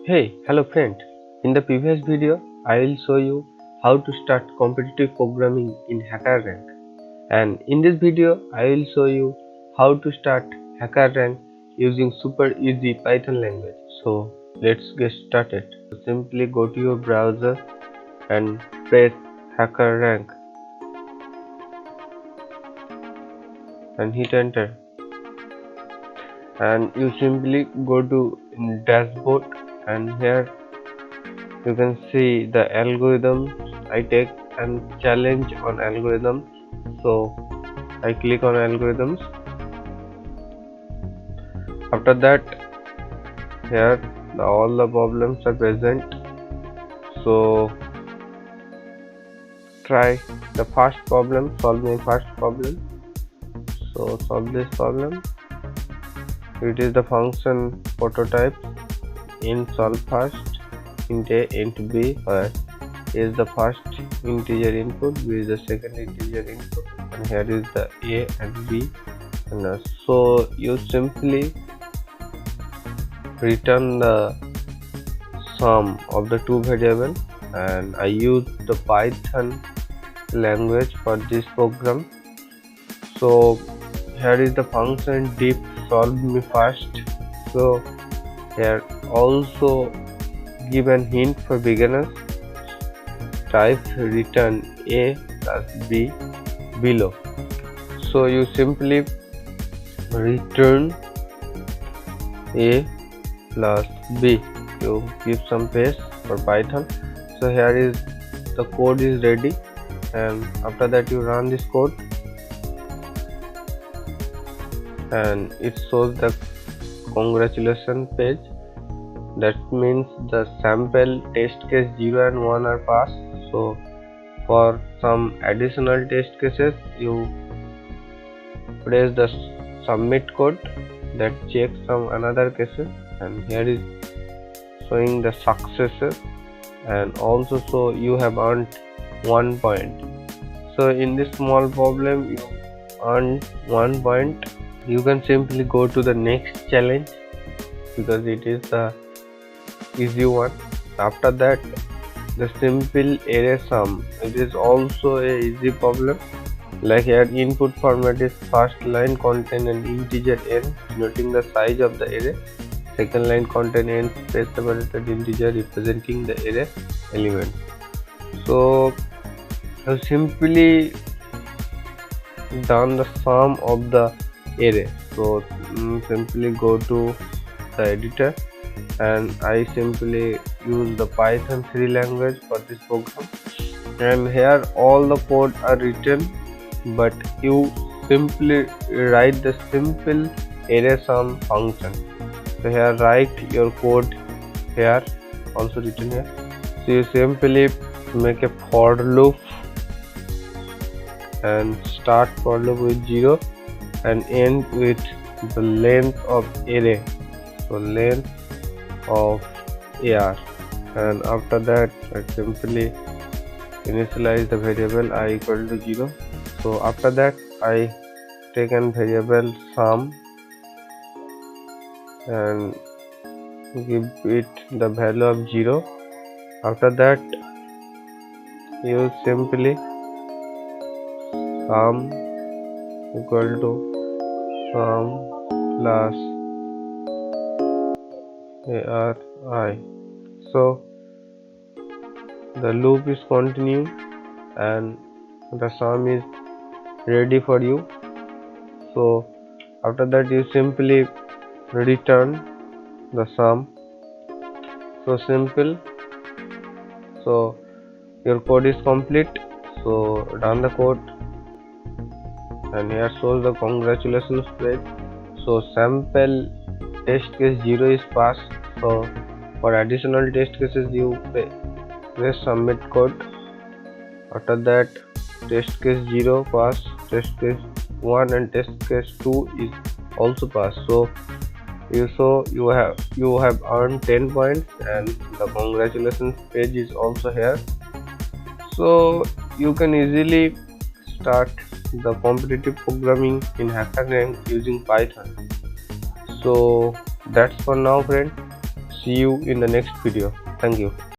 Hey, hello friend. In the previous video, I will show you how to start competitive programming in HackerRank. And in this video, I will show you how to start HackerRank using super easy Python language. So let's get started. Simply go to your browser and press HackerRank and hit enter. And you simply go to dashboard, and here you can see the algorithms. I take and challenge on algorithms, so I click on algorithms. After that, here all the problems are present, so try the first problem. Solve my first problem. So solve this problem. It is the function prototype in solve first, int a, int b, where a is the first integer input, b is the second integer input, and here is the a and b. And so you simply return the sum of the two variables, and I use the Python language for this program. So here is the function diff solve me first. So here also give an hint for beginners. Type return a plus b below. So you simply return a plus b. You give some space for Python. So here is the code is ready, and after that you run this code, and it shows the congratulations page. That means the sample test case 0 and 1 are passed. So for some additional test cases, you press the submit code that checks some another cases, and here is showing the successes, and also so you have earned 1 point. So in this small problem you earned 1 point. You can simply go to the next challenge because it is the easy one. After that, the simple array sum, it is also a easy problem. Like here, input format is first line contain an integer n denoting the size of the array. Second line contain n space separated integer representing the array element. So simply done the sum of the array. So simply go to the editor, and I simply use the Python 3 language for this program, and here all the code are written, but you simply write the simple array sum function. So here write your code here, also written here. So you simply make a for loop and start for loop with 0 and end with the length of array, so length of AR, and after that I simply initialize the variable I equal to 0. So after that I take an variable sum and give it the value of 0. After that you simply sum equal to sum plus ARI. So the loop is continuing and the sum is ready for you. So after that you simply return the sum. So simple. So your code is complete. So run the code, and here shows the congratulations page. So sample test case 0 is passed. So for additional test cases you press submit code. After that test case 0 passed, test case 1 and test case 2 is also passed. So you have earned 10 points, and the congratulations page is also here. So you can easily start the competitive programming in HackerRank using Python. So that's for now, friend. see you in the next video. Thank you.